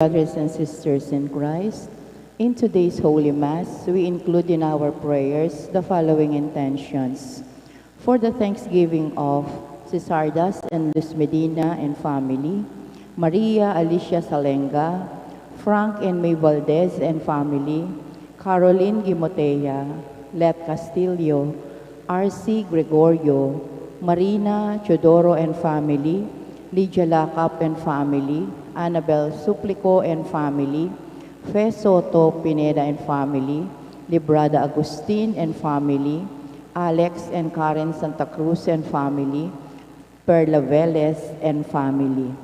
Brothers and sisters in Christ, in today's Holy Mass, we include in our prayers the following intentions. For the thanksgiving of Cesardas and Luz Medina and family, Maria Alicia Salenga, Frank and May Valdez and family, Caroline Gimotea, Let Castillo, R.C. Gregorio, Marina Chodoro and family, Lydia Lacap and family, Annabel Suplico and family, Fe Soto Pineda and family, Librada Agustin and family, Alex and Karen Santa Cruz and family, Perla Velez and family.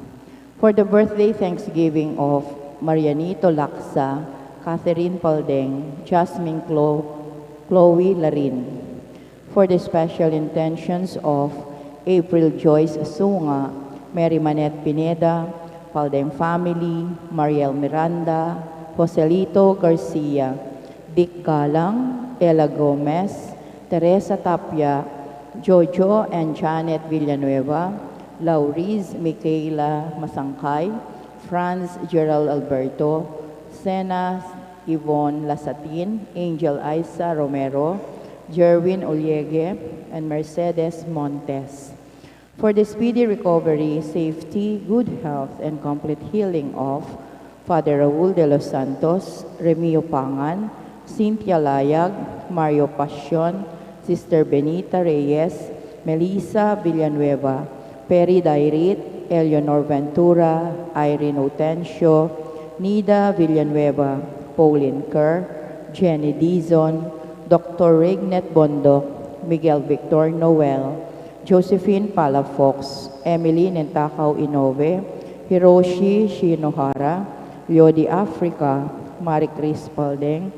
For the birthday thanksgiving of Marianito Laksa, Catherine Paldeng, Jasmine Chloe Larin. For the special intentions of April Joyce Asunga, Mary Manette Pineda, Paldeng family, Mariel Miranda, Joselito Garcia, Dick Galang, Ella Gomez, Teresa Tapia, Jojo and Janet Villanueva, Lauriz Michaela Masangkay, Franz Gerald Alberto, Sena Yvonne Lasatin, Angel Isa Romero, Jerwin Oliege, and Mercedes Montes. For the speedy recovery, safety, good health, and complete healing of Father Raul de los Santos, Remio Pangan, Cynthia Layag, Mario Pasion, Sister Benita Reyes, Melissa Villanueva, Peri Dairit, Eleanor Ventura, Irene Otencio, Nida Villanueva, Pauline Kerr, Jenny Dizon, Dr. Regnet Bondok, Miguel Victor Noel, Josephine Palafox, Emily Nentakaw Inove, Hiroshi Shinohara, Yodi Africa, Marie Chris Paldeng,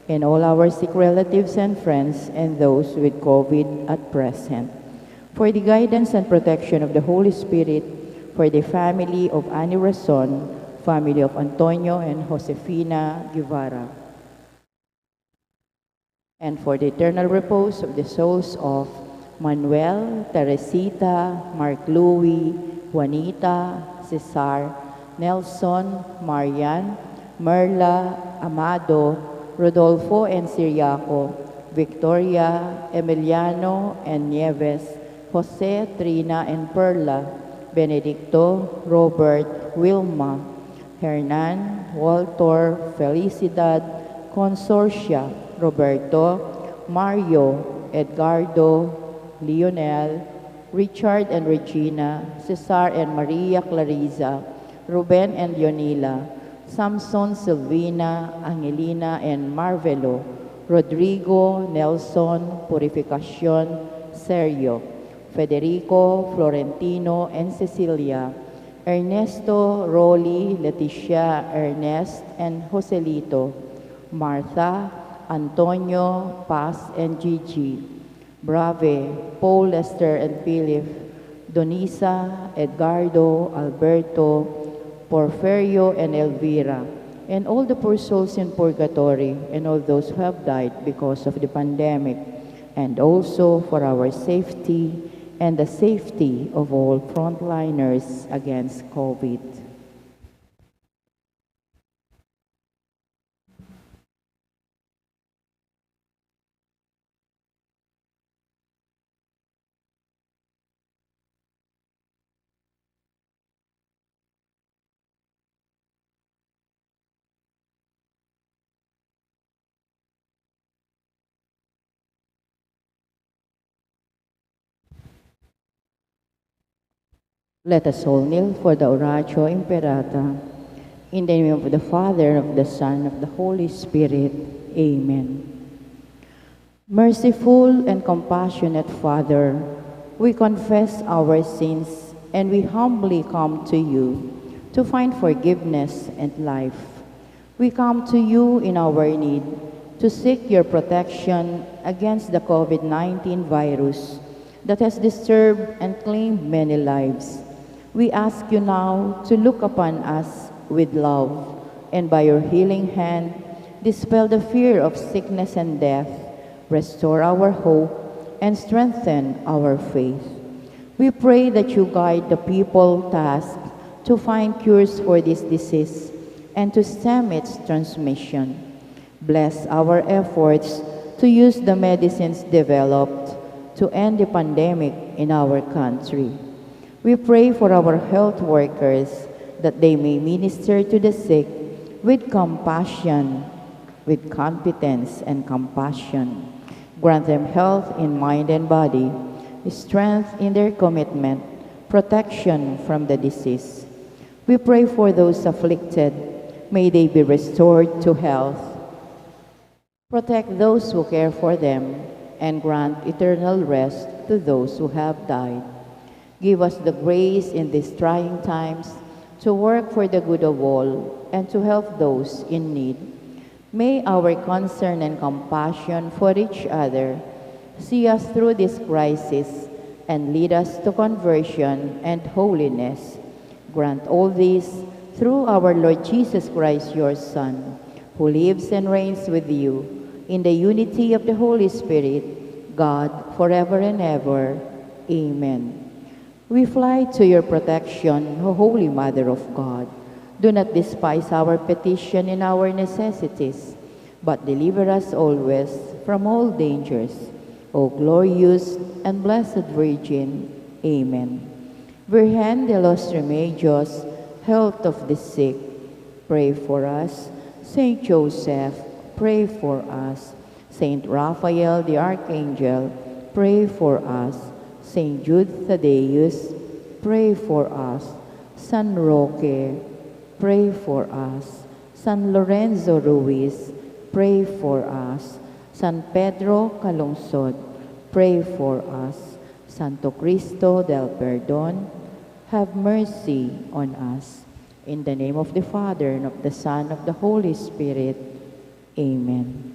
and all our sick relatives and friends and those with COVID at present. For the guidance and protection of the Holy Spirit, for the family of Annie Rason, family of Antonio and Josefina Guevara, and for the eternal repose of the souls of Manuel, Teresita, Mark Louie, Juanita, Cesar, Nelson, Marian, Merla, Amado, Rodolfo and Siriaco, Victoria, Emiliano and Nieves, Jose, Trina and Perla, Benedicto, Robert, Wilma, Hernan, Walter, Felicidad, Consorcia, Roberto, Mario, Edgardo, Lionel, Richard and Regina, Cesar and Maria Clarisa, Ruben and Leonila, Samson, Silvina, Angelina and Marvelo, Rodrigo, Nelson, Purificacion, Sergio, Federico, Florentino and Cecilia, Ernesto, Rolly, Leticia, Ernest and Joselito, Martha, Antonio, Paz and Gigi, Brave, Paul, Lester and Philip, Donisa, Edgardo, Alberto, Porfirio and Elvira, and all the poor souls in purgatory and all those who have died because of the pandemic, and also for our safety and the safety of all frontliners against COVID. Let us all kneel for the Oratio Imperata. In the name of the Father, of the Son, of the Holy Spirit. Amen. Merciful and compassionate Father, we confess our sins and we humbly come to you to find forgiveness and life. We come to you in our need to seek your protection against the COVID-19 virus that has disturbed and claimed many lives. We ask you now to look upon us with love, and by your healing hand, dispel the fear of sickness and death, restore our hope, and strengthen our faith. We pray that you guide the people tasked to find cures for this disease and to stem its transmission. Bless our efforts to use the medicines developed to end the pandemic in our country. We pray for our health workers that they may minister to the sick with compassion, with competence and compassion. Grant them health in mind and body, strength in their commitment, protection from the disease. We pray for those afflicted. May they be restored to health. Protect those who care for them and grant eternal rest to those who have died. Give us the grace in these trying times to work for the good of all and to help those in need. May our concern and compassion for each other see us through this crisis and lead us to conversion and holiness. Grant all this through our Lord Jesus Christ, your Son, who lives and reigns with you in the unity of the Holy Spirit, God, forever and ever. Amen. We fly to your protection, O Holy Mother of God. Do not despise our petition and our necessities, but deliver us always from all dangers. O glorious and blessed Virgin. Amen. Virgen de los Remedios, health of the sick, pray for us. Saint Joseph, pray for us. Saint Raphael the Archangel, pray for us. Saint Jude Thaddeus, pray for us. San Roque, pray for us. San Lorenzo Ruiz, pray for us. San Pedro Calungsod, pray for us. Santo Cristo del Perdón, have mercy on us. In the name of the Father, and of the Son, and of the Holy Spirit. Amen.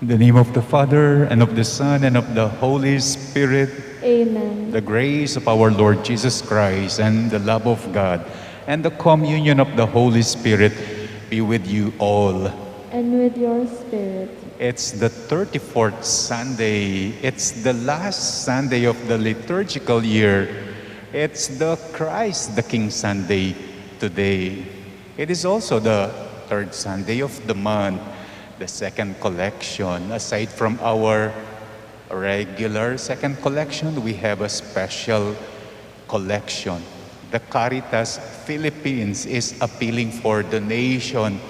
In the name of the Father, and of the Son, and of the Holy Spirit. Amen. The grace of our Lord Jesus Christ, and the love of God, and the communion of the Holy Spirit be with you all. And with your spirit. It's the 34th Sunday. It's the last Sunday of the liturgical year. It's the Christ the King Sunday today. It is also the third Sunday of the month, the second collection. Aside from our regular second collection, we have a special collection. The Caritas Philippines is appealing for donation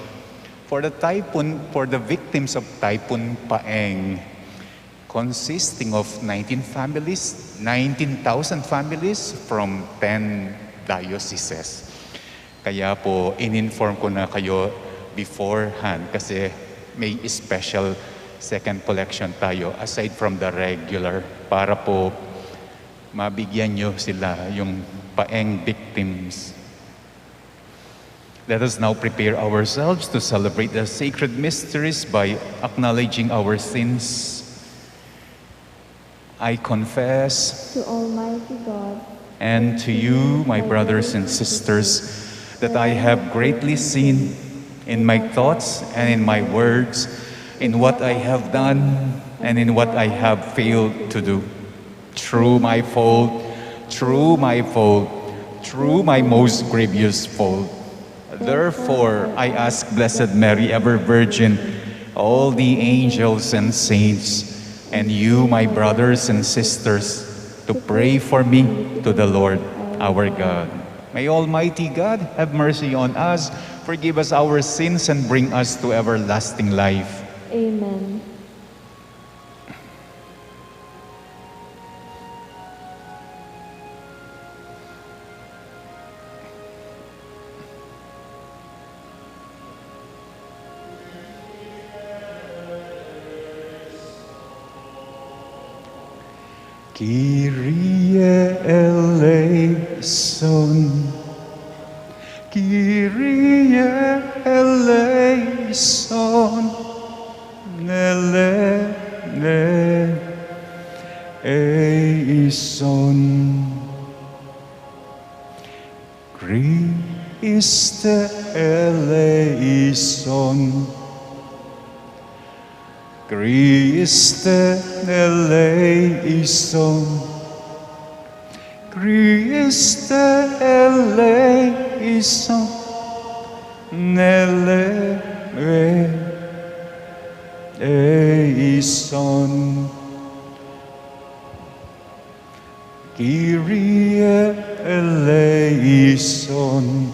for the victims of Typhoon Paeng, consisting of 19,000 families from 10 dioceses. Kaya po, in-inform ko na kayo beforehand kasi may special second collection tayo aside from the regular para po mabigyan nyo sila yung Paeng victims. Let us now prepare ourselves to celebrate the sacred mysteries by acknowledging our sins. I confess to Almighty God and to you, my brothers and sisters, that I have greatly sinned in my thoughts and in my words, in what I have done and in what I have failed to do. Through my most grievous fault. Therefore, I ask Blessed Mary, ever Virgin, all the angels and saints, and you, my brothers and sisters, to pray for me to the Lord our God. May Almighty God have mercy on us, forgive us our sins, and bring us to everlasting life. Amen. Kyrie eleison, Kyrie eleison, eleison. Christe eleison, Christe eleison, Christe eleison, eleison. Kyrie eleison, Kyrie eleison,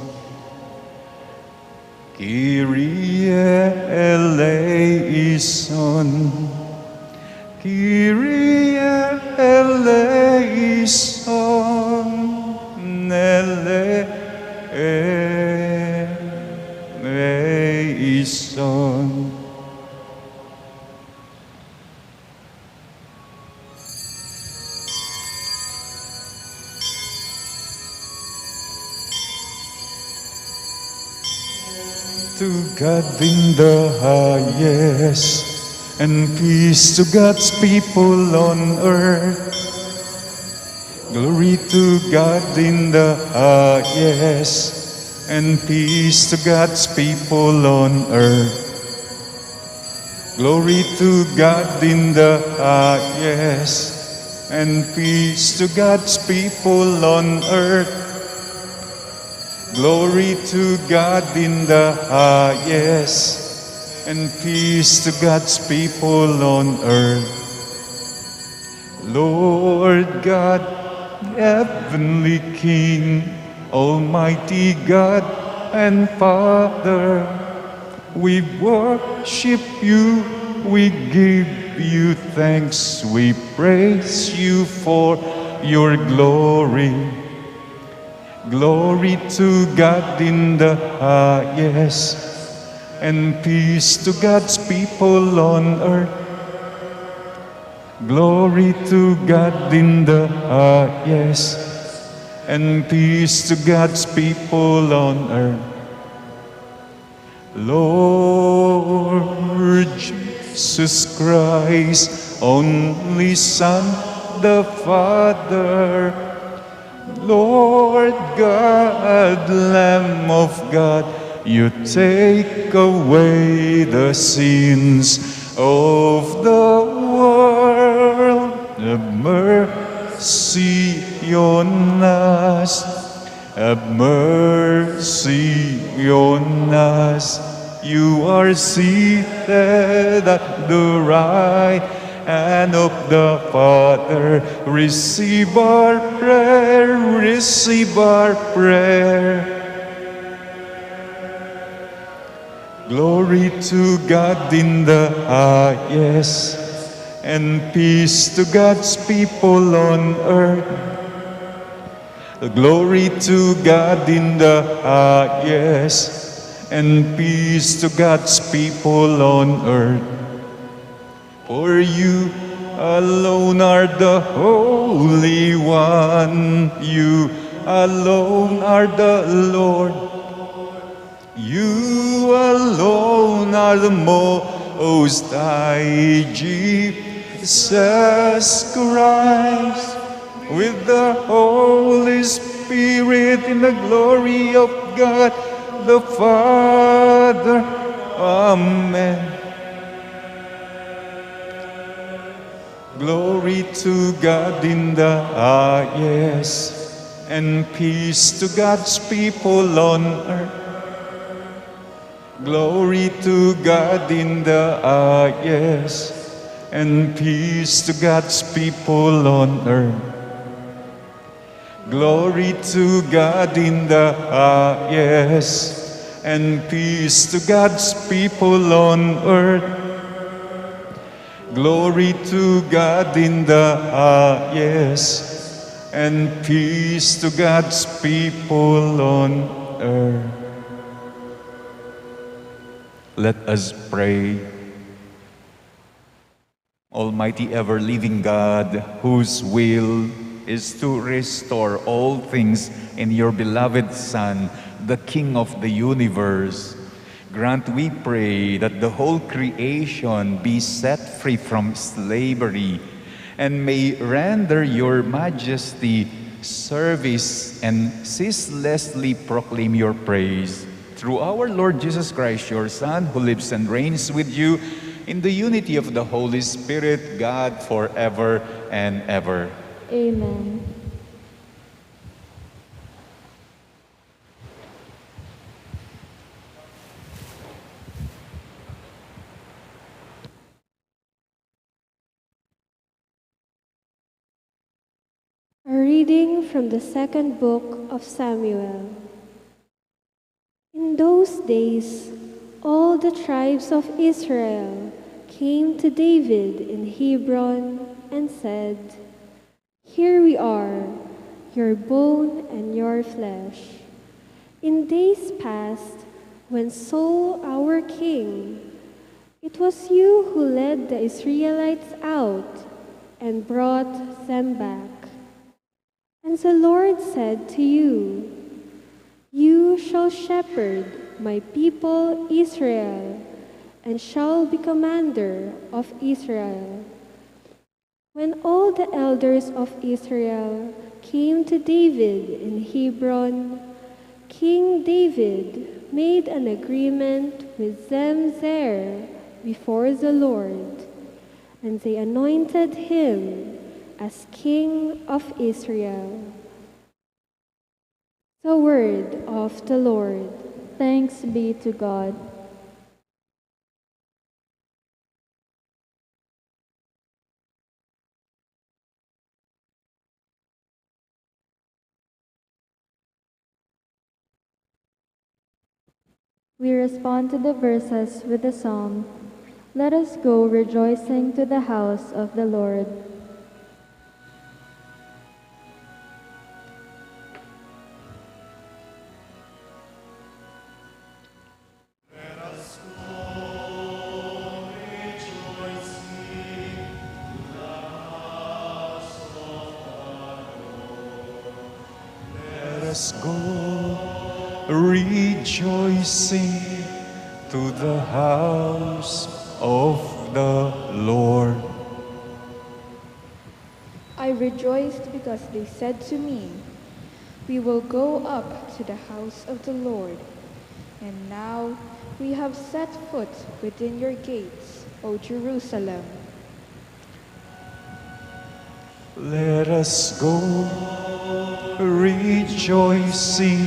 Kyrie eleison, eleison. To God in the highest, and peace to God's people on earth. Glory to God in the highest, and peace to God's people on earth. Glory to God in the highest, and peace to God's people on earth. Glory to God in the highest, and peace to God's people on earth. Lord God, heavenly King, Almighty God and Father, we worship you, we give you thanks, we praise you for your glory. Glory to God in the highest, and peace to God's people on earth. Glory to God in the highest, and peace to God's people on earth. Lord Jesus, Jesus Christ, only Son, the Father. Lord God, Lamb of God, you take away the sins of the world. Have mercy on us. Have mercy on us. You are seated at the right hand of the Father. Receive our prayer, receive our prayer. Glory to God in the highest, and peace to God's people on earth. Glory to God in the highest, and peace to God's people on earth. For you alone are the Holy One. You alone are the Lord. You alone are the Most High, Jesus Christ, with the Holy Spirit in the glory of God the Father. Amen. Glory to God in the highest, and peace to God's people on earth. Glory to God in the highest, and peace to God's people on earth. Glory to God in the highest, and peace to God's people on earth. Glory to God in the highest, and peace to God's people on earth. Let us pray. Almighty ever-living God, whose will is to restore all things in your beloved Son, the King of the universe, grant, we pray, that the whole creation be set free from slavery and may render your majesty service and ceaselessly proclaim your praise. Through our Lord Jesus Christ, your Son, who lives and reigns with you in the unity of the Holy Spirit, God, forever and ever. Amen. A reading from the second book of Samuel. In those days, all the tribes of Israel came to David in Hebron and said, "Here we are, your bone and your flesh. In days past, when Saul our king, it was you who led the Israelites out and brought them back. And the Lord said to you, 'You shall shepherd my people Israel, and shall be commander of Israel.' When all the elders of Israel came to David in Hebron, King David made an agreement with them there before the Lord, and they anointed him as King of Israel." The word of the Lord. Thanks be to God. We respond to the verses with the psalm, "Let us go rejoicing to the house of the Lord." Let us go rejoicing to the house of the Lord. I rejoiced because they said to me, "We will go up to the house of the Lord." And now we have set foot within your gates, O Jerusalem. Let us go rejoicing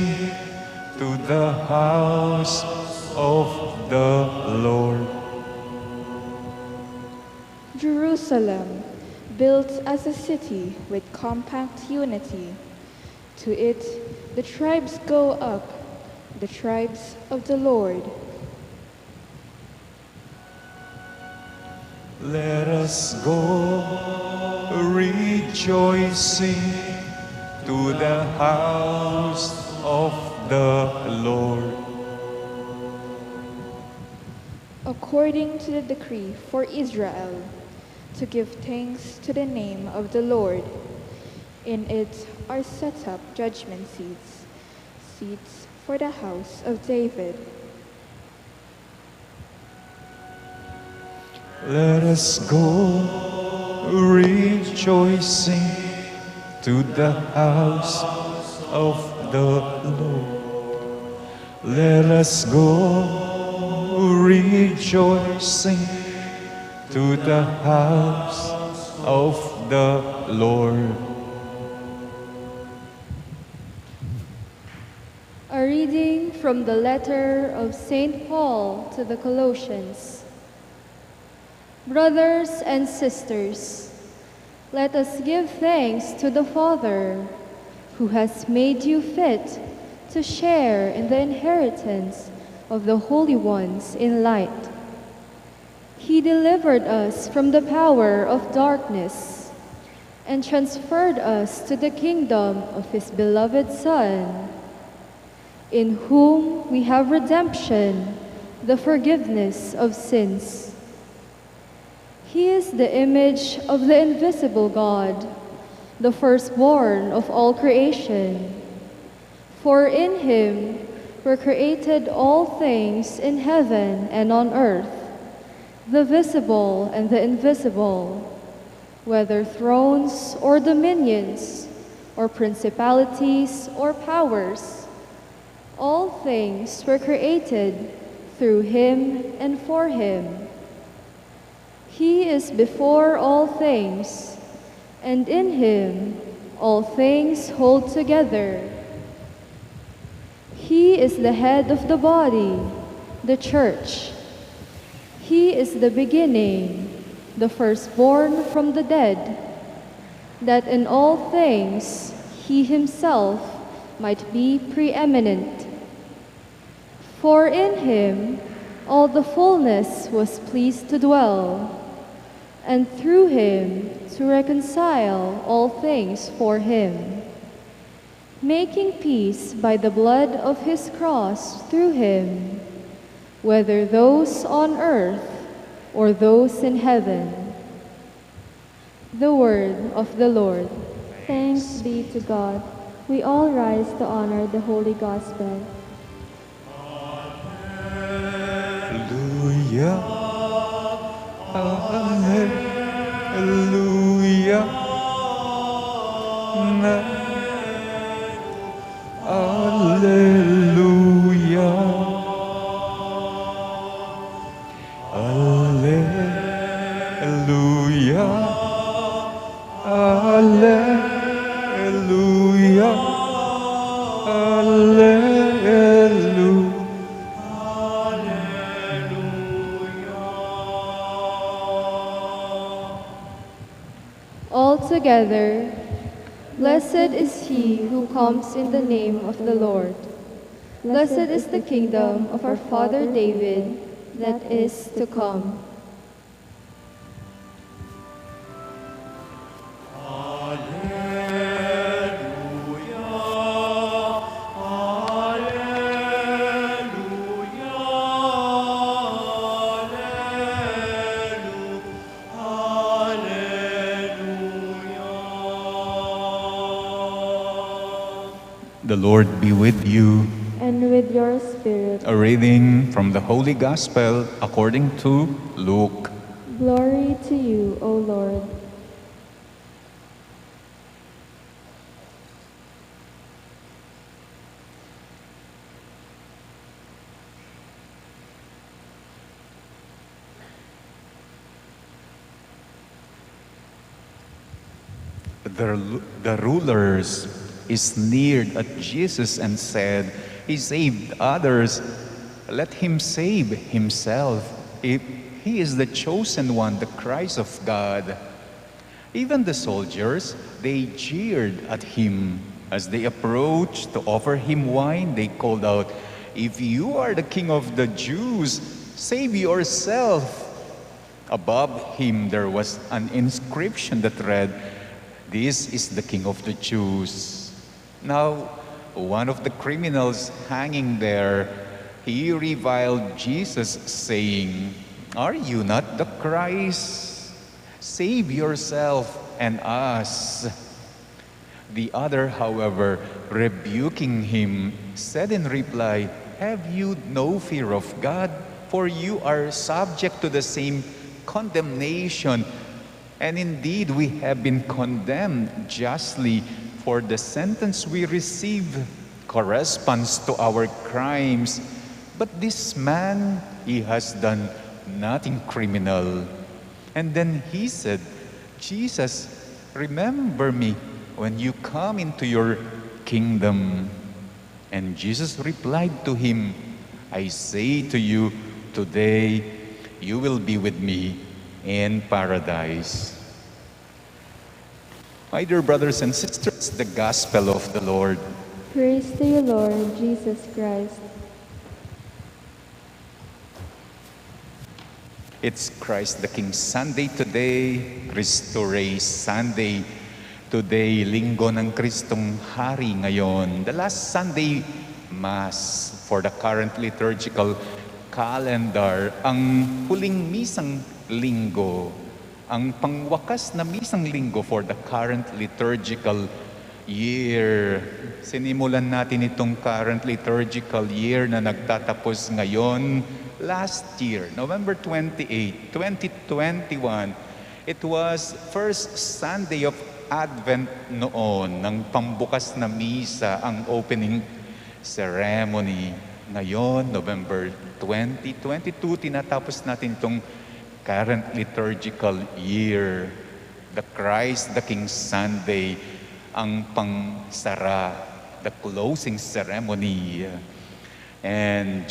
to the house of the Lord. Jerusalem, built as a city with compact unity. To it the tribes go up, the tribes of the Lord. Let us go rejoicing to the house of the Lord. According to the decree for Israel, to give thanks to the name of the Lord. In it are set up judgment seats, seats for the house of David. Let us go rejoicing to the house of the Lord. Let us go rejoicing to the house of the Lord. A reading from the letter of St. Paul to the Colossians. Brothers and sisters, let us give thanks to the Father, who has made you fit to share in the inheritance of the holy ones in light. He delivered us from the power of darkness and transferred us to the kingdom of His beloved Son, in whom we have redemption, the forgiveness of sins. He is the image of the invisible God, the firstborn of all creation. For in Him were created all things in heaven and on earth, the visible and the invisible, whether thrones or dominions, or principalities or powers. All things were created through Him and for Him. He is before all things, and in Him all things hold together. He is the head of the body, the Church. He is the beginning, the firstborn from the dead, that in all things He Himself might be preeminent. For in Him all the fullness was pleased to dwell, and through Him to reconcile all things for Him, making peace by the blood of His cross through Him, whether those on earth or those in heaven. The word of the Lord. Thanks be to God. We all rise to honor the Holy Gospel. Hallelujah. Hallelujah. Hallelujah. Hallelujah. Hallelujah. Hallelujah. All together, blessed is He who comes in the name of the Lord. Blessed is the kingdom of our father David that is to come. The Lord be with you. And with your spirit. A reading from the Holy Gospel according to Luke. Glory to you, O Lord. The rulers sneered at Jesus and said, "He saved others. Let him save himself. If he is the chosen one, the Christ of God." Even the soldiers, they jeered at him. As they approached to offer him wine, they called out, "If you are the king of the Jews, save yourself." Above him there was an inscription that read, "This is the King of the Jews." Now, one of the criminals hanging there, he reviled Jesus, saying, "Are you not the Christ? Save yourself and us." The other, however, rebuking him, said in reply, "Have you no fear of God? For you are subject to the same condemnation. And indeed, we have been condemned justly, for the sentence we receive corresponds to our crimes. But this man, he has done nothing criminal." And then he said, "Jesus, remember me when you come into your kingdom." And Jesus replied to him, "I say to you, today you will be with me in paradise." My dear brothers and sisters, the Gospel of the Lord. Praise to you, Lord Jesus Christ. It's Christ the King Sunday today, Cristo Rey Sunday. Today, Linggo ng Kristong Hari ngayon. The last Sunday Mass for the current liturgical calendar. Ang huling misang linggo. Ang pangwakas na misang linggo for the current liturgical year. Sinimulan natin itong current liturgical year na nagtatapos ngayon last year, November 28, 2021. It was first Sunday of Advent noon, ng pambukas na misa, ang opening ceremony. Ngayon, November 2022, tinatapos natin itong current liturgical year. The Christ the King Sunday, ang pangsara, the closing ceremony. And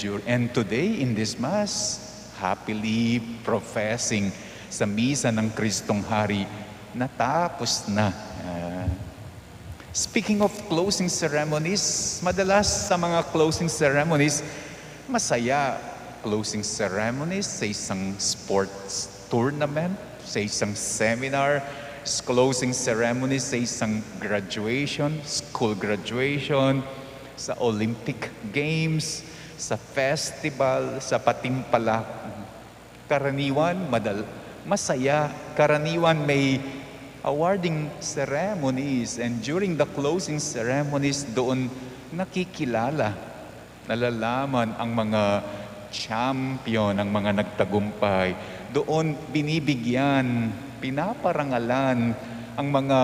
today in this Mass, happily professing sa misa ng Kristong Hari, natapos na. Speaking of closing ceremonies, madalas sa mga closing ceremonies, masaya. Closing ceremonies sa isang sports tournament, sa isang seminar, closing ceremonies sa isang graduation, school graduation, sa Olympic Games, sa festival, sa patimpalak. Karaniwan, masaya. Karaniwan may awarding ceremonies, and during the closing ceremonies, doon nakikilala, nalalaman ang mga champion, ang mga nagtagumpay. Doon binibigyan, pinaparangalan ang mga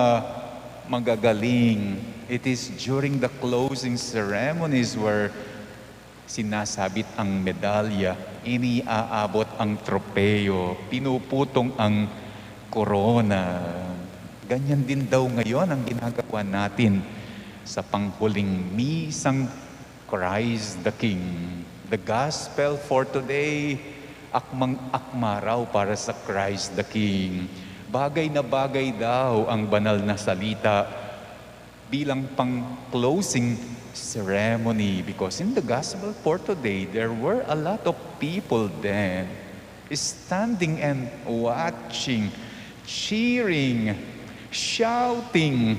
magagaling. It is during the closing ceremonies where sinasabit ang medalya, iniaabot ang tropeyo, pinuputong ang korona. Ganyan din daw ngayon ang ginagawa natin sa panghuling misang Christ the King. The Gospel for today, akmang-akma raw para sa Christ the King. Bagay na bagay daw ang banal na salita bilang pang-closing ceremony, because in the Gospel for today, there were a lot of people then standing and watching, cheering, shouting,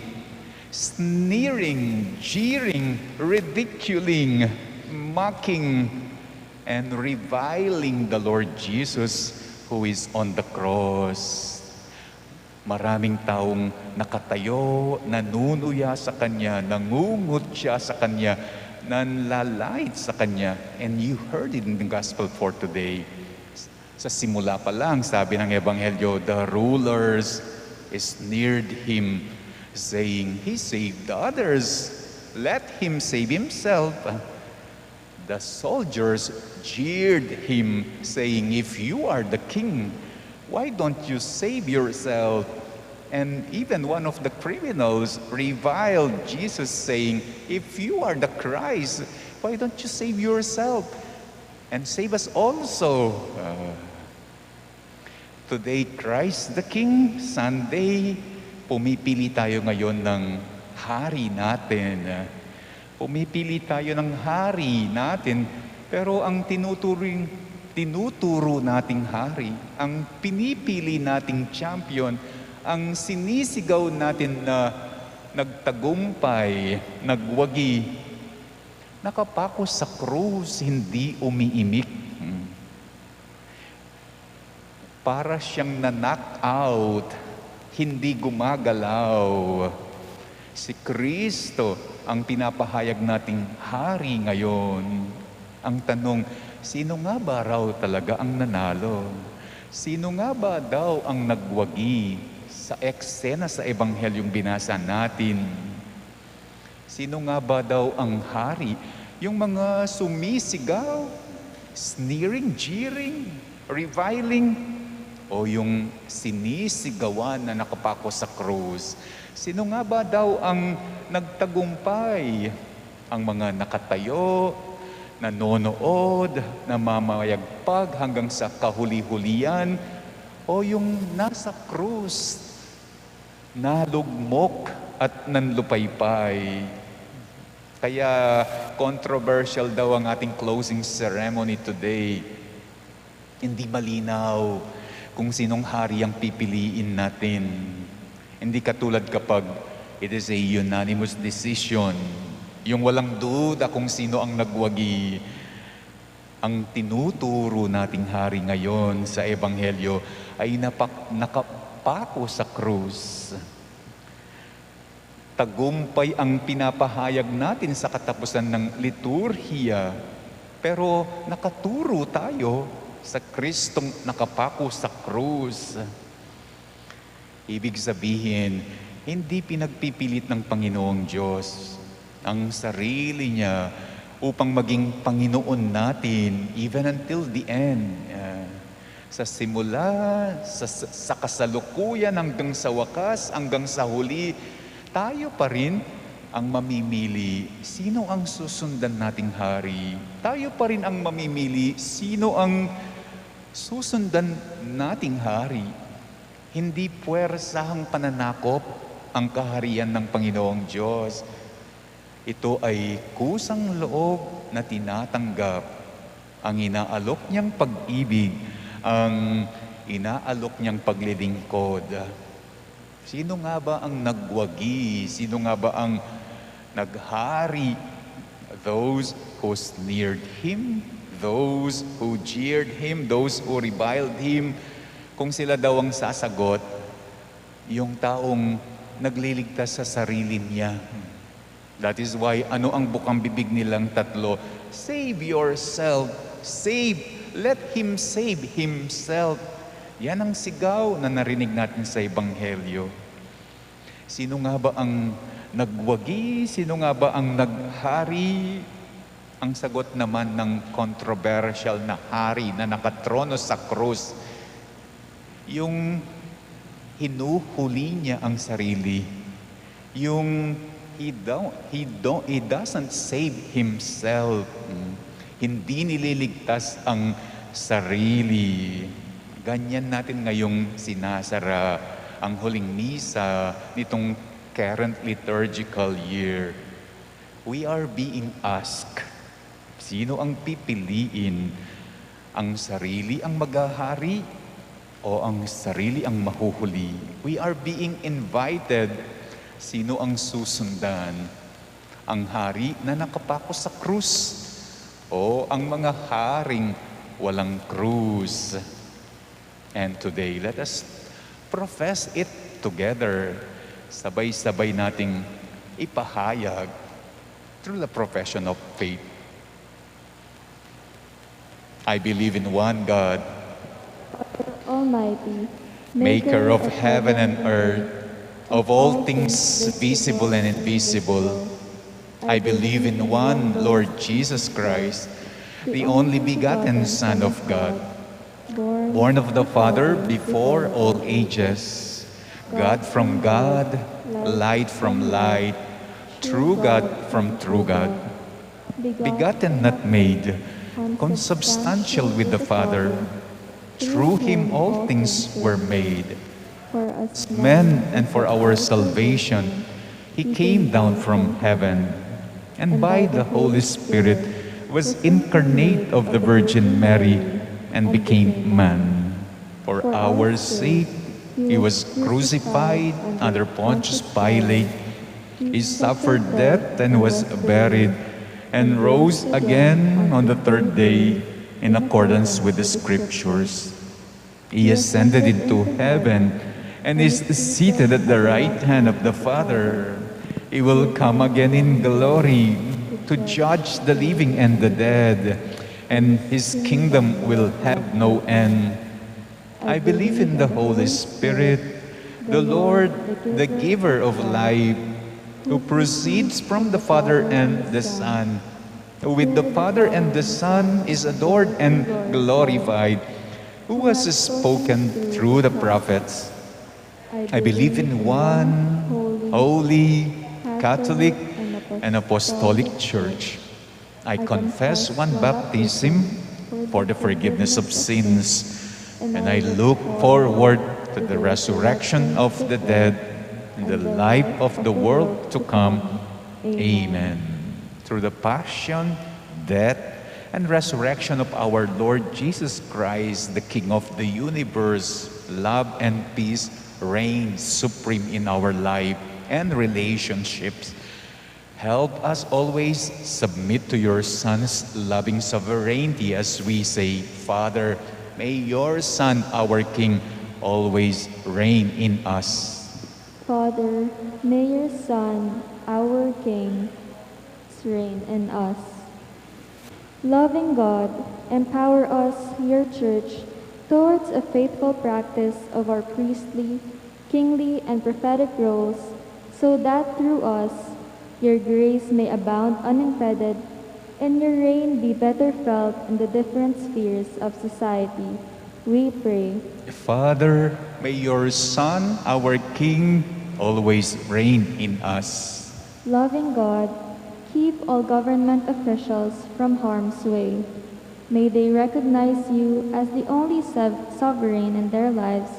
sneering, jeering, ridiculing, mocking, and reviling the Lord Jesus who is on the cross. Maraming taong nakatayo, nanunuya sa Kanya, nangungutya sa Kanya, nanlalait sa Kanya. And you heard it in the Gospel for today. Sa simula pa lang, sabi ng Ebanghelyo, the rulers sneered him, saying, "He saved others. Let him save himself." The soldiers jeered him, saying, "If you are the king, why don't you save yourself?" And even one of the criminals reviled Jesus, saying, "If you are the Christ, why don't you save yourself and save us also?" Today, Christ the King, Sunday, pumipili tayo ngayon ng hari natin. Pumipili tayo ng hari natin, pero ang tinuturo nating hari, ang pinipili nating champion, ang sinisigaw natin na nagtagumpay, nagwagi, nakapako sa krus, hindi umiimik. Para siyang na-knock out, hindi gumagalaw. Si Kristo ang pinapahayag nating hari ngayon. Ang tanong, sino nga ba raw talaga ang nanalo? Sino nga ba daw ang nagwagi sa eksena sa Ebanghelyong binasa natin? Sino nga ba daw ang hari? Yung mga sumisigaw, sneering, jeering, reviling, o yung sinisigawan na nakapako sa krus? Sino nga ba daw ang nagtagumpay? Ang mga nakatayo, nanonood, namamayagpag hanggang sa kahuli-hulian, o yung nasa krus, nalugmok at nanlupaypay? Kaya controversial daw ang ating closing ceremony today. Hindi malinaw kung sinong hari ang pipiliin natin. Hindi katulad kapag it is a unanimous decision, yung walang duda kung sino ang nagwagi. Ang tinuturo nating hari ngayon sa Ebanghelyo ay nakapako sa krus. Tagumpay ang pinapahayag natin sa katapusan ng liturhiya, pero nakaturo tayo sa Kristong nakapako sa krus. Ibig sabihin, hindi pinagpipilit ng Panginoong Diyos ang sarili niya upang maging Panginoon natin even until the end. Sa simula, sa kasalukuyan hanggang sa wakas, hanggang sa huli, tayo pa rin ang mamimili sino ang susundan nating hari. Tayo pa rin ang mamimili sino ang susundan nating hari. Hindi puwersahang pananakop ang kaharian ng Panginoong Diyos. Ito ay kusang loob na tinatanggap ang inaalok niyang pag-ibig, ang inaalok niyang paglilingkod. Sino nga ba ang nagwagi? Sino nga ba ang naghari? Those who sneered him, those who jeered him, those who reviled him. Kung sila daw ang sasagot, yung taong nagliligtas sa sarili niya. That is why, ano ang bukang bibig nilang tatlo? Save yourself. Save. Let him save himself. Yan ang sigaw na narinig natin sa Ebanghelyo. Sino nga ba ang nagwagi? Sino nga ba ang naghari? Ang sagot naman ng controversial na hari na nakatrono sa krus, yung hinuhuli niya ang sarili. Yung he doesn't save himself. Hindi nililigtas ang sarili. Ganyan natin ngayong sinasara ang huling misa nitong current liturgical year. We are being asked, sino ang pipiliin? Ang sarili ang maghahari o ang sarili ang mahuhuli? We are being invited. Sino ang susundan? Ang hari na nakapako sa krus o ang mga haring walang krus? And today, let us profess it together. Sabay-sabay nating ipahayag through the profession of faith. I believe in one God, Almighty, maker of heaven and earth, of all things visible and invisible. I believe in one Lord Jesus Christ, the only begotten Son of God, born of the Father before all ages, God from God, light from light, true God from true God, begotten not made, consubstantial with the Father. Through him all things were made. For us Men and for our salvation, he came down from heaven, and by the Holy Spirit was incarnate of the Virgin Mary and became man. For our sake, he was crucified under Pontius Pilate. He suffered death and was buried, and rose again on the third day in accordance with the Scriptures. He ascended into heaven and is seated at the right hand of the Father. He will come again in glory to judge the living and the dead, and his kingdom will have no end. I believe in the Holy Spirit, the Lord, the giver of life, who proceeds from the Father and the Son, who with the Father and the Son is adored and glorified, who has spoken through the prophets. I believe in one holy, Catholic, and Apostolic Church. I confess one baptism for the forgiveness of sins, and I look forward to the resurrection of the dead and the life of the world to come. Amen. Through the passion, death, and resurrection of our Lord Jesus Christ, the King of the universe, love and peace reign supreme in our life and relationships. Help us always submit to your Son's loving sovereignty as we say, Father, may your Son, our King, always reign in us. Father, may your Son, our King, reign in us. Loving God, empower us, your Church, towards a faithful practice of our priestly, kingly, and prophetic roles, so that through us, your grace may abound unimpeded, and your reign be better felt in the different spheres of society. We pray. Father, may your Son, our King, always reign in us. Loving God, keep all government officials from harm's way. May they recognize you as the only sovereign in their lives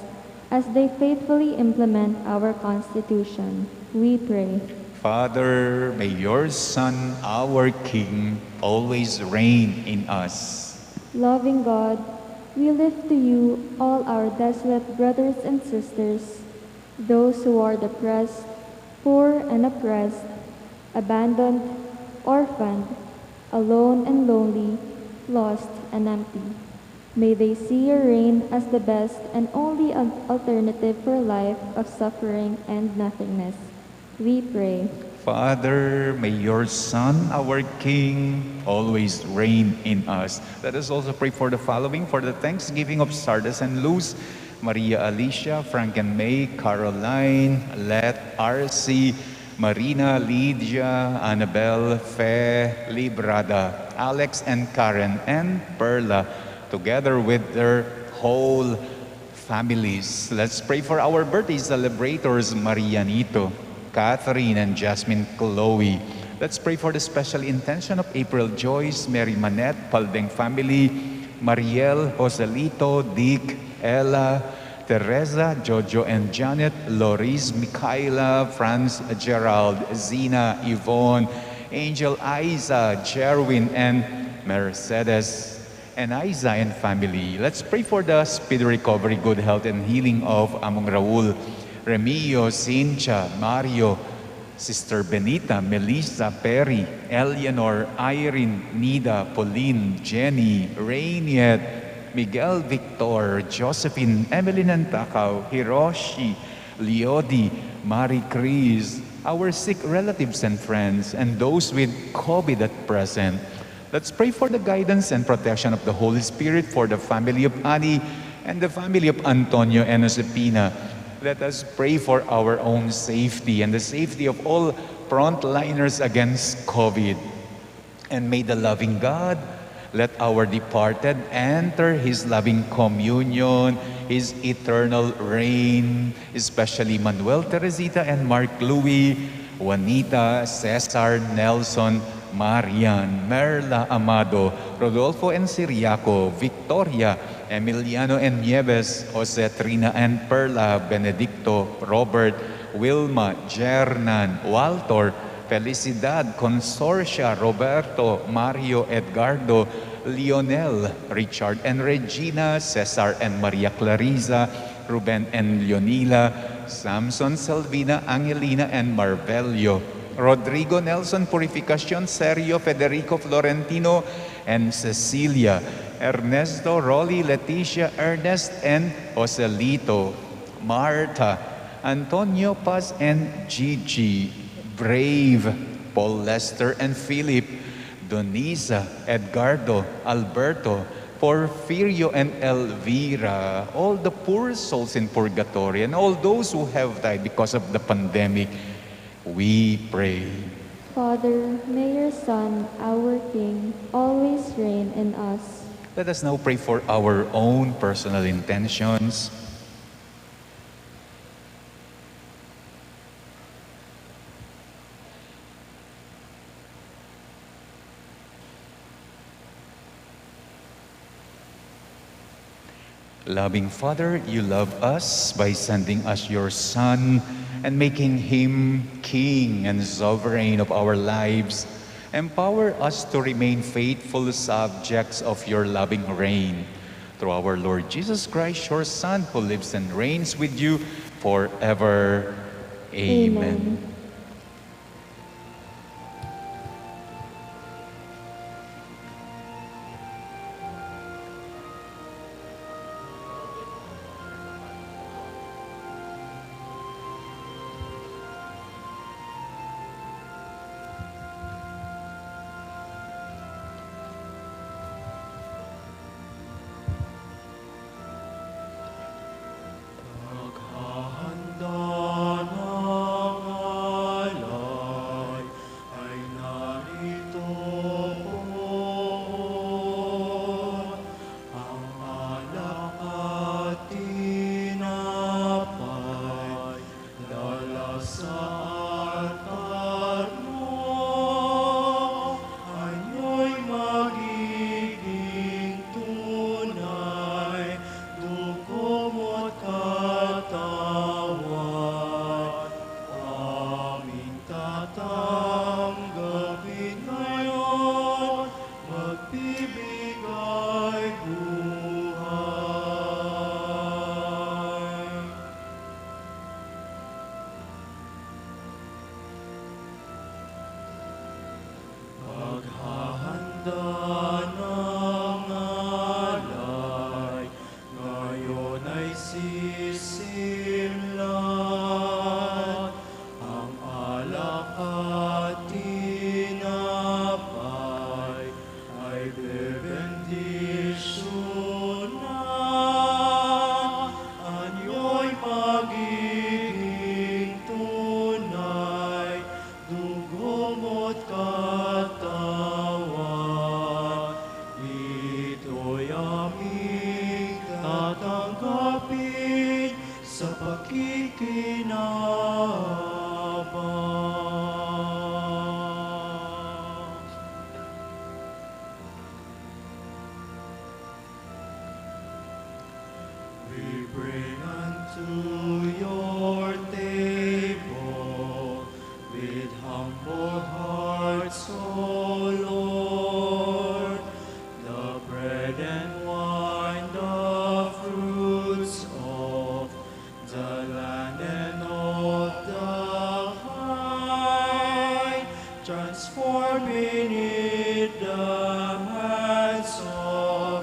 as they faithfully implement our Constitution. We pray. Father, may your Son, our King, always reign in us. Loving God, we lift to you all our desolate brothers and sisters, those who are depressed, poor and oppressed, abandoned, orphaned, alone and lonely, lost and empty. May they see your reign as the best and only alternative for a life of suffering and nothingness. We pray. Father, may your Son, our King, always reign in us. Let us also pray for the following, for the thanksgiving of Sardas and Luz, Maria Alicia, Frank and May, Caroline, Let, RC, Marina, Lydia, Annabelle, Fe, Librada, Alex and Karen, and Perla, together with their whole families. Let's pray for our birthday celebrators, Marianito, Catherine, and Jasmine Chloe. Let's pray for the special intention of April Joyce, Mary Manette, Paldeng family, Mariel, Joselito, Dick, Ella, Teresa, Jojo and Janet, Loris, Michaela, Franz, Gerald, Zina, Yvonne, Angel, Isa, Jerwin, and Mercedes, and Isa and family. Let's pray for the speedy recovery, good health, and healing of Among Raul, Remio, Cynthia, Mario, Sister Benita, Melissa, Perry, Eleanor, Irene, Nida, Pauline, Jenny, Rainiet, Miguel, Victor, Josephine, Emeline and Takaw, Hiroshi, Leody, Marie Chris, our sick relatives and friends, and those with COVID at present. Let's pray for the guidance and protection of the Holy Spirit for the family of Annie and the family of Antonio and Josepina. Let us pray for our own safety and the safety of all frontliners against COVID. And may the loving God let our departed enter His loving communion, His eternal reign, especially Manuel, Teresita, and Mark Louis, Juanita, Cesar, Nelson, Marian, Merla Amado, Rodolfo and Siriaco, Victoria, Emiliano and Nieves, Jose, Trina and Perla, Benedicto, Robert, Wilma, Jernan, Walter, Felicidad, Consorcia, Roberto, Mario, Edgardo, Lionel, Richard and Regina, Cesar and Maria Clarisa, Ruben and Leonila, Samson, Salvina, Angelina, and Marvelio, Rodrigo, Nelson, Purificacion, Sergio, Federico, Florentino, and Cecilia, Ernesto, Rolly, Leticia, Ernest, and Joselito, Marta, Antonio Paz, and Gigi, Brave, Paul, Lester, and Philip, Donisa, Edgardo, Alberto, Porfirio, and Elvira, all the poor souls in purgatory, and all those who have died because of the pandemic, we pray. Father, may your Son, our King, always reign in us. Let us now pray for our own personal intentions. Loving Father, you love us by sending us your Son and making Him King and Sovereign of our lives. Empower us to remain faithful subjects of your loving reign. Through our Lord Jesus Christ, your Son, who lives and reigns with you forever. Amen.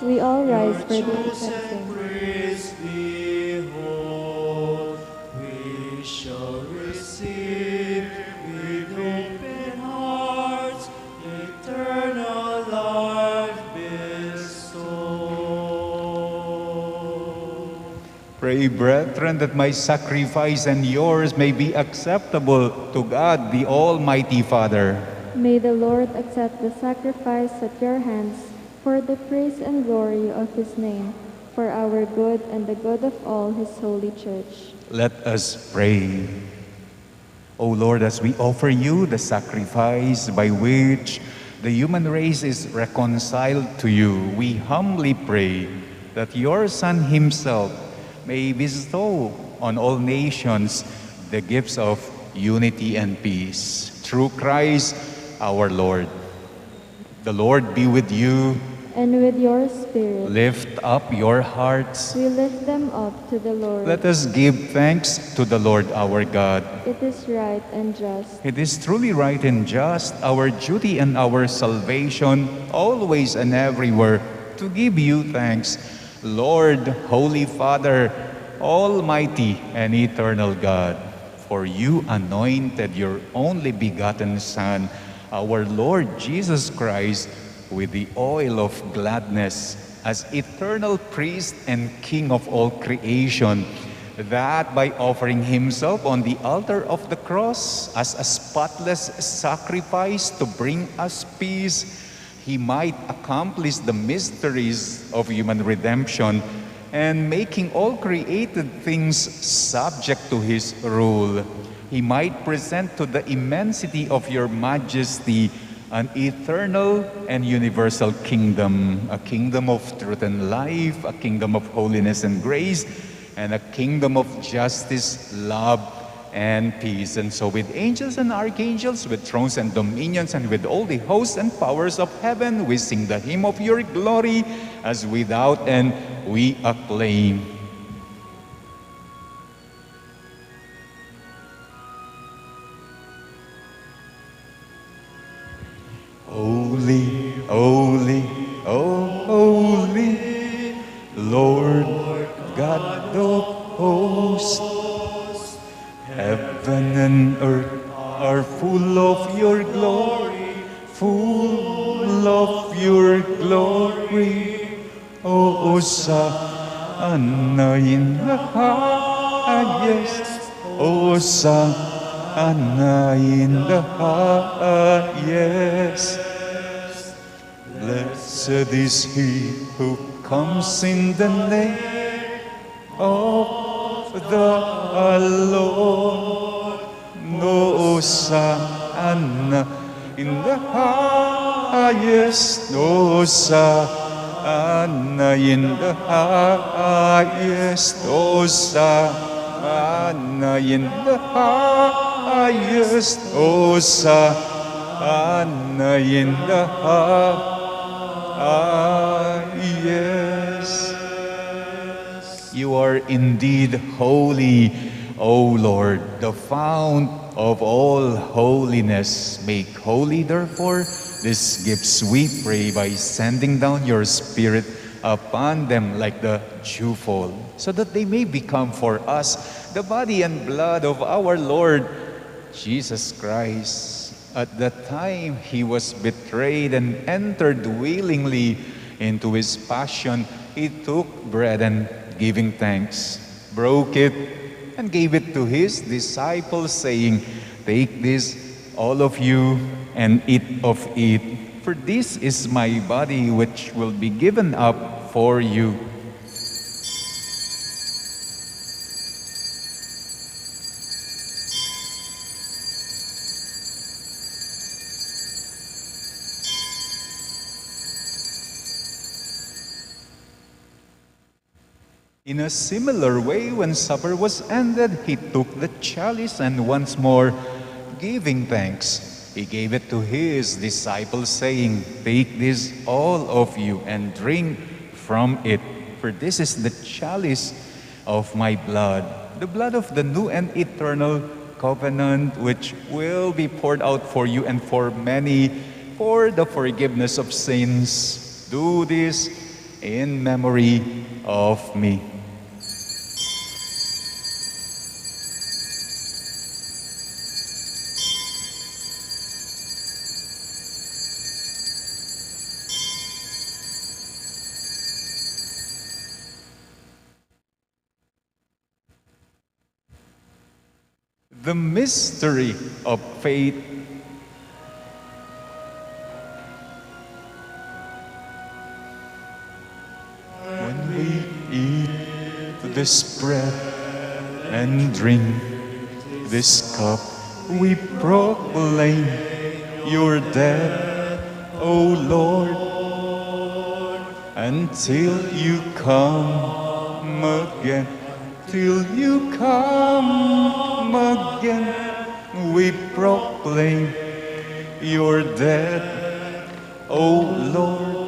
We all rise for the intention. Pray, brethren, that my sacrifice and yours may be acceptable to God, the Almighty Father. May the Lord accept the sacrifice at your hands for the praise and glory of his name, for our good and the good of all his holy church. Let us pray. O Lord, as we offer you the sacrifice by which the human race is reconciled to you, we humbly pray that your Son himself may bestow on all nations the gifts of unity and peace. Through Christ our Lord. The Lord be with you. And with your spirit, Lift up your hearts. we lift them up to the Lord. Let us give thanks to the Lord our God. It is right and just. It is truly right and just, our duty and our salvation, always and everywhere, to give you thanks, Lord, Holy Father, Almighty and eternal God, for you anointed your only begotten Son, our Lord Jesus Christ, with the oil of gladness as eternal priest and king of all creation, that by offering himself on the altar of the cross as a spotless sacrifice to bring us peace, he might accomplish the mysteries of human redemption and making all created things subject to his rule. He might present to the immensity of your majesty an eternal and universal kingdom, a kingdom of truth and life, a kingdom of holiness and grace, and a kingdom of justice, love, and peace. And so with angels and archangels, with thrones and dominions, and with all the hosts and powers of heaven, we sing the hymn of your glory as without end we acclaim. Holy, holy, oh holy, Lord God of hosts, heaven and earth are full of your glory, full of your glory. O Hosanna in the highest, Hosanna in the highest. Blessed is he who comes in the name of the Lord. Hosanna in the highest, Hosanna in the highest, Hosanna in the highest, Hosanna in the highest. You are indeed holy, O Lord, the fount of all holiness. Make holy, therefore, these gifts, we pray, by sending down your Spirit upon them like the dewfall, so that they may become for us the body and blood of our Lord Jesus Christ. At the time he was betrayed and entered willingly into his passion, he took bread and, giving thanks, broke it and gave it to his disciples, saying, "Take this, all of you, and eat of it, for this is my body which will be given up for you." In a similar way, when supper was ended, he took the chalice and once more, giving thanks, he gave it to his disciples, saying, "Take this, all of you, and drink from it, for this is the chalice of my blood, the blood of the new and eternal covenant, which will be poured out for you and for many for the forgiveness of sins. Do this in memory of me." The mystery of faith. When we eat this bread and drink this cup, we proclaim your death, O Lord, until you come again. Till you come again, we proclaim your death, O Lord.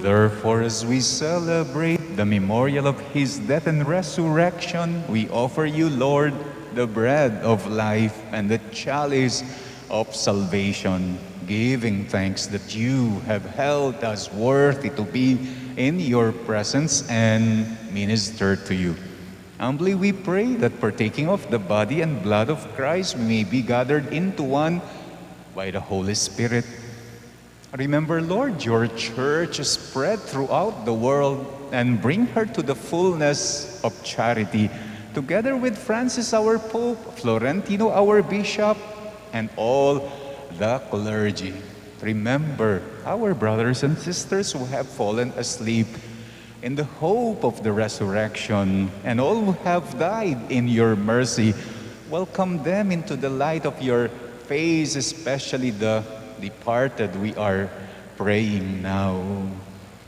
Therefore, as we celebrate the memorial of his death and resurrection, we offer you, Lord, the bread of life and the chalice of salvation, giving thanks that you have held us worthy to be in your presence and minister to you. Humbly we pray that partaking of the body and blood of Christ, we may be gathered into one by the Holy Spirit. Remember, Lord, your church spread throughout the world and bring her to the fullness of charity, together with Francis, our Pope, Florentino, our Bishop, and all the clergy. Remember our brothers and sisters who have fallen asleep in the hope of the resurrection, and all who have died in your mercy. Welcome them into the light of your face, especially the departed we are praying now.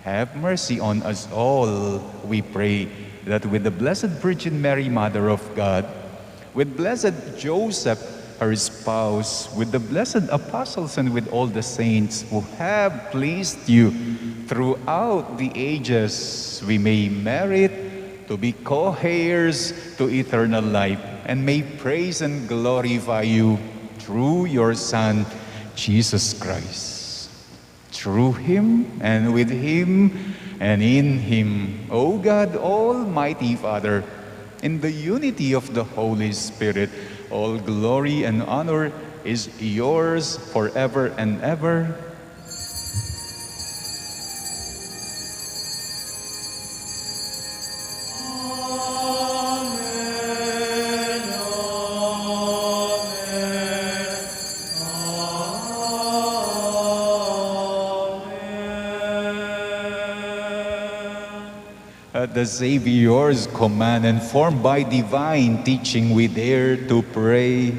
Have mercy on us all, we pray, that with the Blessed Virgin Mary, Mother of God, with Blessed Joseph, her spouse, with the blessed apostles and with all the saints who have pleased you throughout the ages, we may merit to be co-heirs to eternal life, and may praise and glorify you through your Son, Jesus Christ. Through him, and with him, and in him, O God, Almighty Father, in the unity of the Holy Spirit, all glory and honor is yours forever and ever. At the Savior's command and formed by divine teaching, we dare to pray.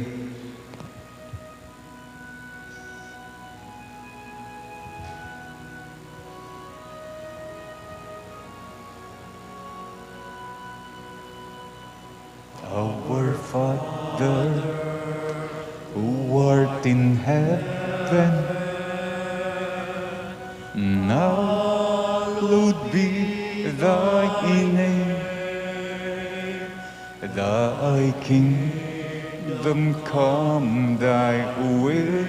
Our Father, who art in heaven, hallowed be thy name, thy kingdom come, thy will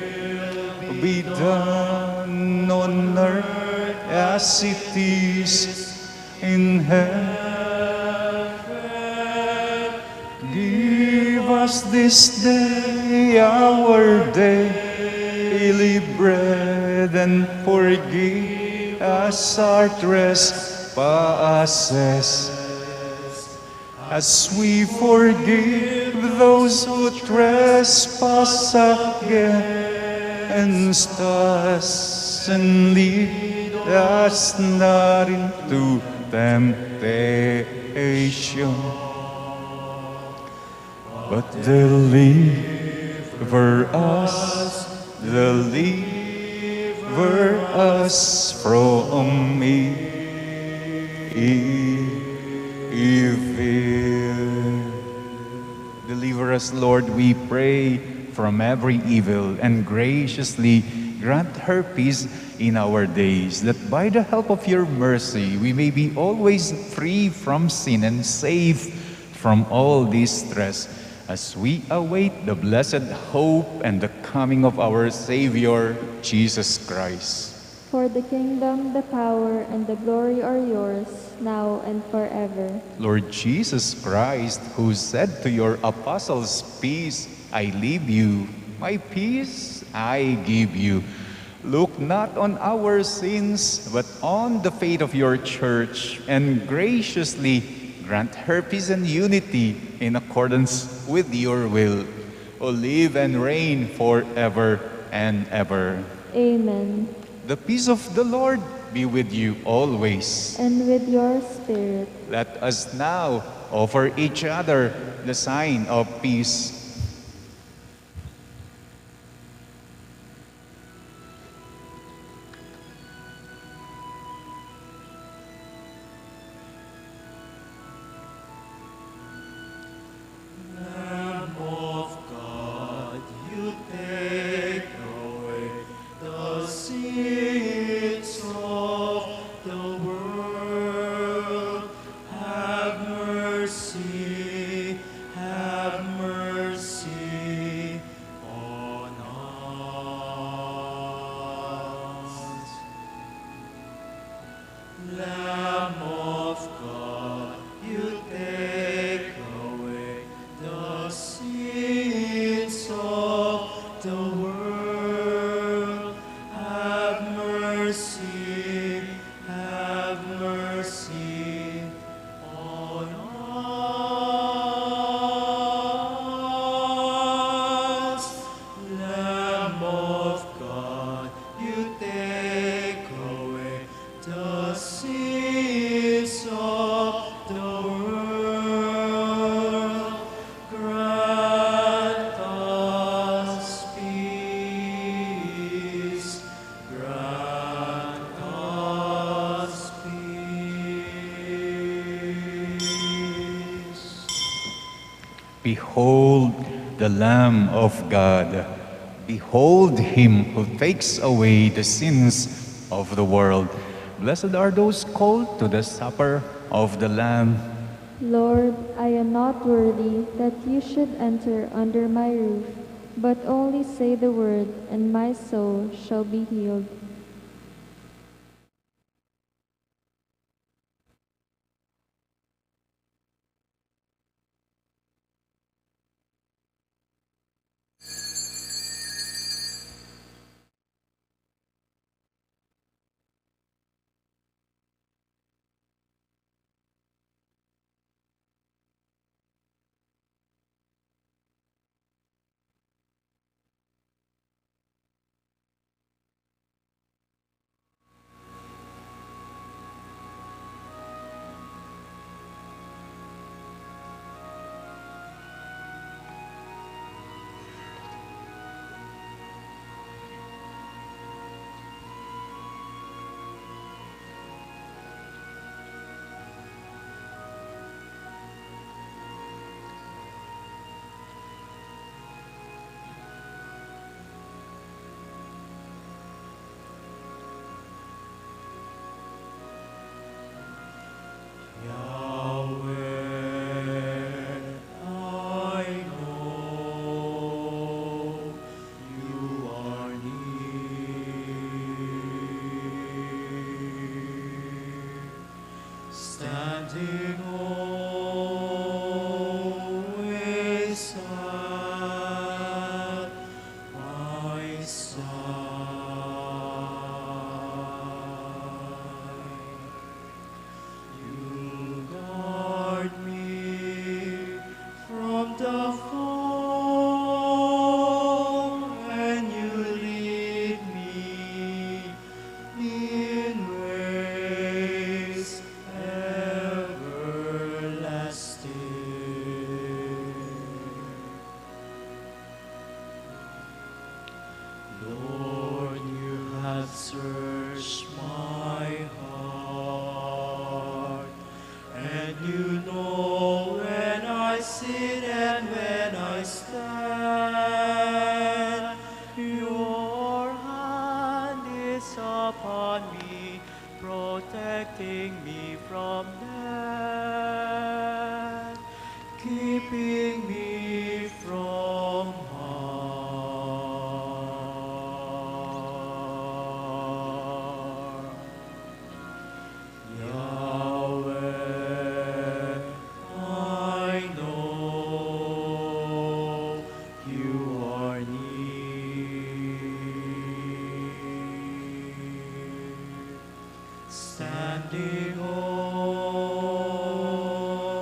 be done on earth as it is in heaven. Give us this day our daily bread, and forgive us our trespasses, as we forgive those who trespass against us, and lead us not into temptation, but deliver us from evil. Deliver us, Lord, we pray, from every evil, and graciously grant her peace in our days, that by the help of your mercy we may be always free from sin and safe from all distress, as we await the blessed hope and the coming of our Savior, Jesus Christ. For the kingdom, the power, and the glory are yours, now and forever. Lord Jesus Christ, who said to your apostles, "Peace I leave you, my peace I give you," look not on our sins, but on the faith of your church, and graciously grant her peace and unity in accordance with your will, who live and reign forever and ever. Amen. The peace of the Lord be with you always. And with your spirit. Let us now offer each other the sign of peace. Behold the Lamb of God. Behold him who takes away the sins of the world. Blessed are those called to the supper of the Lamb. Lord, I am not worthy that you should enter under my roof, but only say the word, and my soul shall be healed. Standing on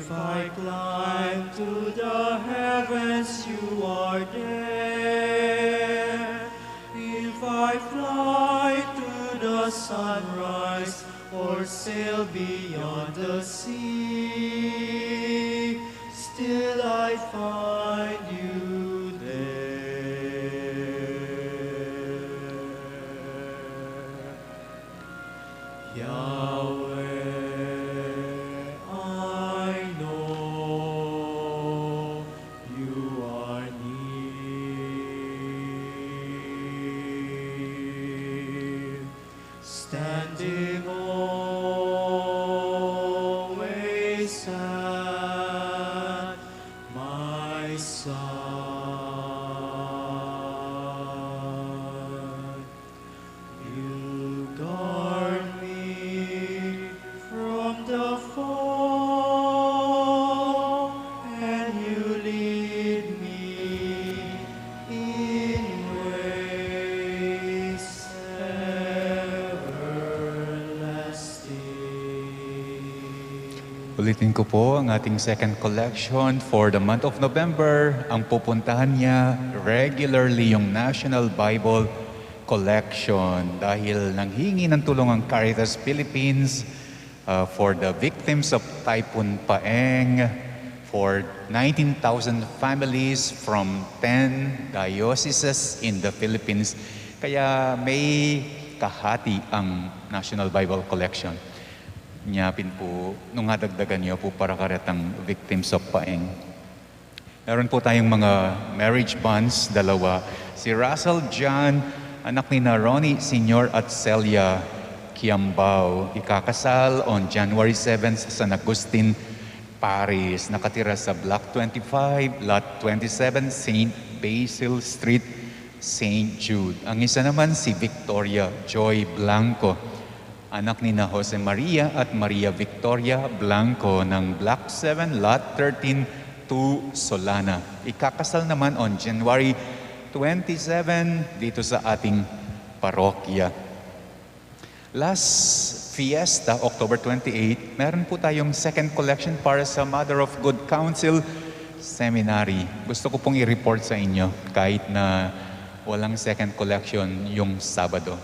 If I climb to the heavens, you are there. If I fly to the sunrise, or sail beyond the sea, still I find you there. Yahweh, I know you are near, standing always at my side. You guard me from the fall, and you lead me in ways everlasting. Ulitin ko po ang ating second collection for the month of November. Ang pupuntahan niya regularly yung National Bible Collection dahil nanghingi ng tulong ang Caritas Philippines for the victims of Typhoon Paeng, for 19,000 families from 10 dioceses in the Philippines. Kaya may kahati ang National Bible Collection. Nyapin po, nung nadagdagan niyo po para karetang victims of Paeng. Meron po tayong mga marriage bonds, dalawa. Si Russell John, anak ni Ronnie Sr. at Celia Kiambao, ikakasal on January 7 sa San Agustin Parish. Nakatira sa Block 25, Lot 27, St. Basil Street, St. Jude. Ang isa naman si Victoria Joy Blanco, anak ni na Jose Maria at Maria Victoria Blanco ng Block 7, Lot 13 to Solana. Ikakasal naman on January 27 dito sa ating parokya. Last fiesta, October 28, meron po tayong second collection para sa Mother of Good Counsel Seminary. Gusto ko pong i-report sa inyo kahit na walang second collection yung Sabado.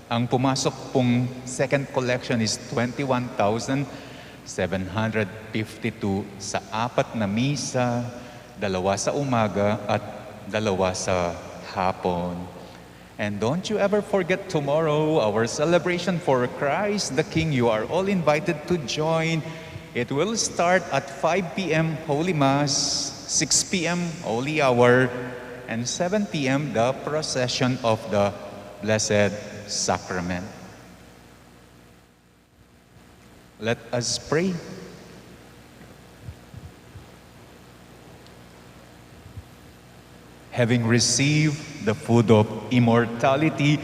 Ang pumasok pong second collection is 21,752 sa 4 na misa, 2 sa umaga at 2 sa hapon. And don't you ever forget tomorrow, our celebration for Christ the King. You are all invited to join. It will start at 5 p.m. Holy Mass, 6 p.m. Holy Hour, and 7 p.m. the procession of the Blessed Sacrament. Let us pray. Having received the food of immortality,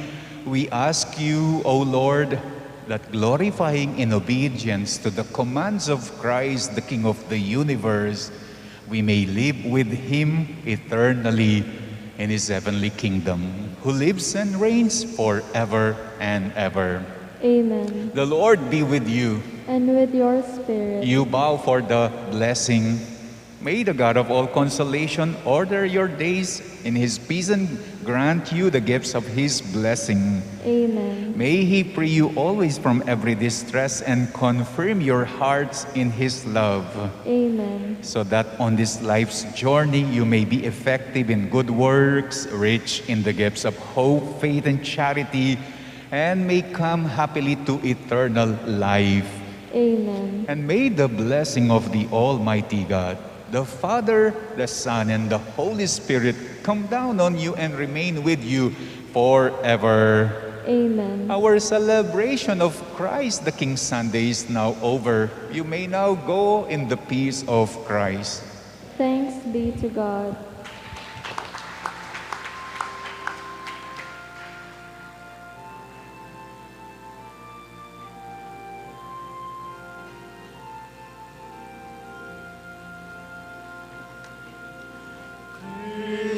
we ask you, O Lord, that glorifying in obedience to the commands of Christ, the King of the universe, we may live with Him eternally in His heavenly kingdom, who lives and reigns forever and ever. Amen. The Lord be with you. And with your spirit. You bow for the blessing. May the God of all consolation order your days in His peace and grant you the gifts of His blessing. Amen. May He free you always from every distress and confirm your hearts in His love. Amen. So that on this life's journey you may be effective in good works, rich in the gifts of hope, faith, and charity, and may come happily to eternal life. Amen. And may the blessing of the Almighty God, the Father, the Son, and the Holy Spirit come down on you and remain with you forever. Amen. Our celebration of Christ the King Sunday is now over. You may now go in the peace of Christ. Thanks be to God.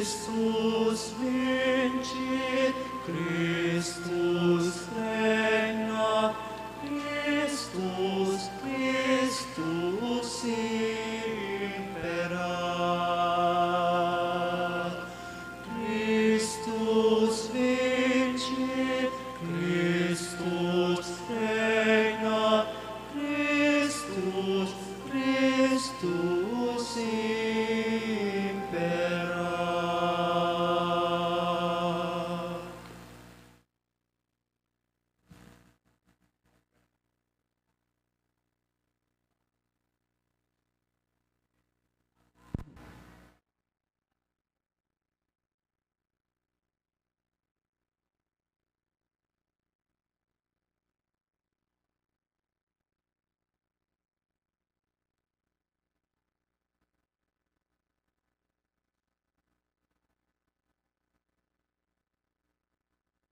Christus vincit, Christus